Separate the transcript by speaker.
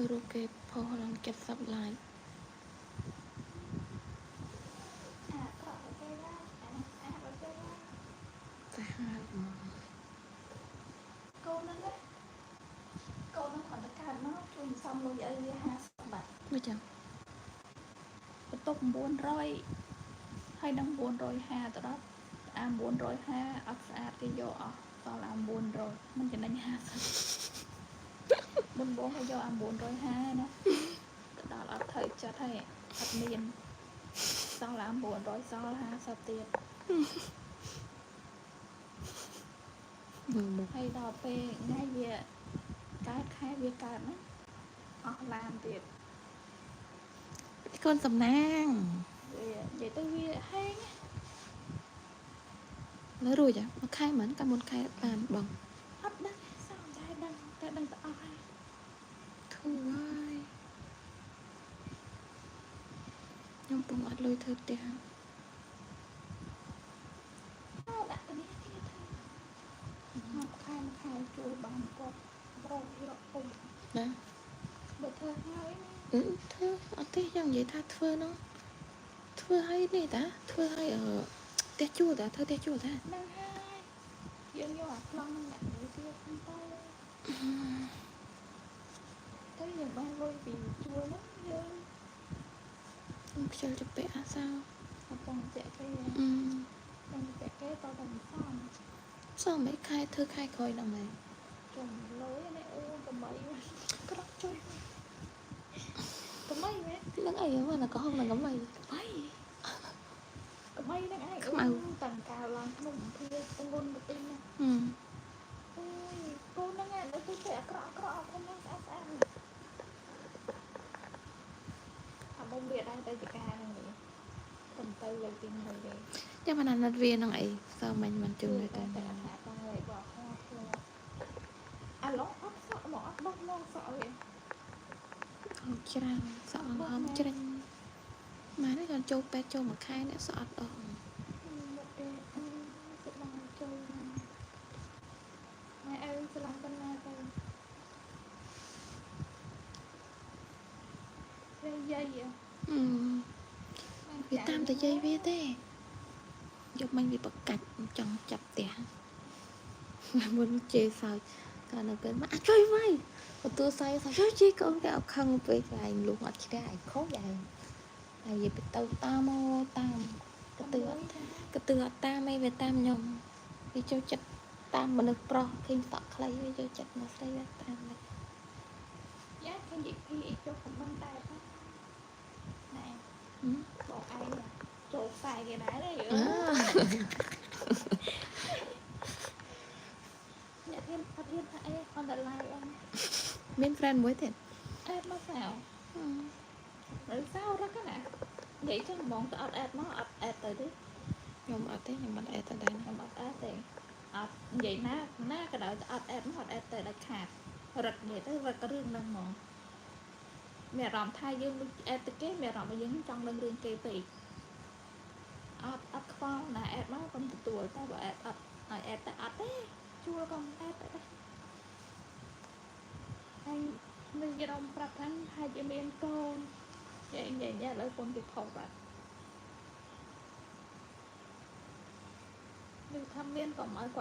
Speaker 1: រូបគេផុសឡើង70 like សាហាវមក
Speaker 2: កូនហ្នឹងកូនហ្នឹងគាត់ទៅកើតមកជួយសំលុយឲ្យវា50 បាត់
Speaker 1: មិនចឹង
Speaker 2: បន្ទប់900ហើយនឹង950ទៅដល់អា950អត់ស្អាតគេយកអស់ដល់អា900មិនចំណេញ50មុនបងគេយកអា950ណាទៅដល់អត់ត្រូវចិត្តហើយអត់មានសល់អា900សល់50ទៀតហើយដល់ពេលថ្ងៃវាកើតខែវាកើតណាអស់ឡានទៀត
Speaker 1: កូនសំណាង
Speaker 2: វានិយាយទៅវាហេង
Speaker 1: នៅរួចមួយខែមិនកាលមុនខែបានបង
Speaker 2: អត់ដឹងsaoតែដឹងតែដឹងទៅអស់ហើយ
Speaker 1: ធូរហើយខ្ញុំពុំអត់លុយធ្វើផ្ទះ
Speaker 2: អូដាក់ទៅនេះទៀតមកខែជួយបានគាត់ប្រករកពុំ
Speaker 1: ណា
Speaker 2: បើធ្វើហើយ
Speaker 1: ធ្វើអត់ទេយ៉ាងនិយាយថាធ្វើហ្នឹងធ្វើឲ្យនេះតាធ្វើឲ្យផ្ទះជួលតាធ្វើផ្ទះជួលតា
Speaker 2: ហ្នឹងហើយយើងយកអាប្លង់ហ្នឹងដាក់ទៅទៀតទៅទៅយើងបានលុយពីជួលហ្នឹងយើង
Speaker 1: ខ្ញុំខ្ជិលទៅពាក់អាសាវ
Speaker 2: អត់ต้องពាក់គេต้องពាក់គេតតែមិន
Speaker 1: សមមិនខែធ្វើខែក្រោយហ្នឹងហើយ
Speaker 2: ចំលុយនេះអូកំបីក្រក់ជួយកំបីមែន
Speaker 1: ហ្នឹងអីមកក៏ហងនឹងកំបី
Speaker 2: កំបីហ្នឹងឯង
Speaker 1: ខ្មៅ
Speaker 2: តាំងកាលឡើងក្នុងភាទងន់ទៅទីណាអូយកូនហ្នឹងឯងទៅតែអាក្រក់ហ្នឹងស្អាតអាមុំវាដែរទៅចកាហ្នឹងនេះទៅលើទីហ្នឹងវិញ
Speaker 1: ចាំបានណាត់វាហ្នឹងអីសើមិនមិនជុំនៅតែ
Speaker 2: តែអាថាបងឯងបោះខ្លួនអាឡុងអត់សក់មកអត់បោះមកសក់វា
Speaker 1: ច្រើនសក់ហមច្រាញ់ម៉ែនេះគាត់ចូលពេទ្យចូលមួយខែនេះសក់អត់អស់
Speaker 2: មកទេទៅបងចូលម៉ែអើស្លាប់ប៉ុណ្ណាទៅយាយ
Speaker 1: វាតាមតែយាយវាទេយកមិញវាប្រកាច់ចង់ចាប់ផ្ទះមុនជេរសើចកាលនៅពេលមកអាចជួយវិញបន្ទូសៃជួយជីកូនគេអត់ខឹងពេកឯងលុះអត់ឈ្នះឯងខូចឯងហើយវាទៅតាមមកតាមកទឿអត់តាមឯងវាតាមខ្ញុំវាចូលចិត្តតាមមនុស្សប្រុសឃើញសក់ខ្លីវាចូលចិត្តមកស្រីតាមនេះ
Speaker 2: យ៉ាឃើញនិយាយពីចុះខមមិនដែរណែបងឯងចូលខ្សែគេដែរទេអ្នកហ៊ានអត់ហ៊ានថាអីអនឡាញអន
Speaker 1: មាន friend មួយទៀត
Speaker 2: អេតមកសៅឬសៅរកណានិយាយចឹងហ្មងទៅអត់អេតមកអត់អេតទៅទេ
Speaker 1: ខ្ញុំអត់ទេខ្ញុំអត់អេតទៅដែរ
Speaker 2: ខ្ញុំអត់អេតទេអត់និយាយណាក៏ដោយអត់អេតមកអត់អេតទៅដាច់ខាតរត់និយាយទៅរត់រឿងហ្នឹងហ្មងមានអារម្មណ៍ថាយើងអេតទៅគេមានអារម្មណ៍ថាយើងចង់ដឹងរឿងគេពេកអត់ខ្វល់ណាអេតមកកុំទទួលតែបើអេតអត់ឲ្យអេតទៅអត់ទេជួលកុំអេតទៅដែរហើយនឹងគេរំប្រាប់ថាហើយជាមានកូននិយាយឥឡូវកូនគេផុសបាត់នឹងថាមានកុំឲ្យ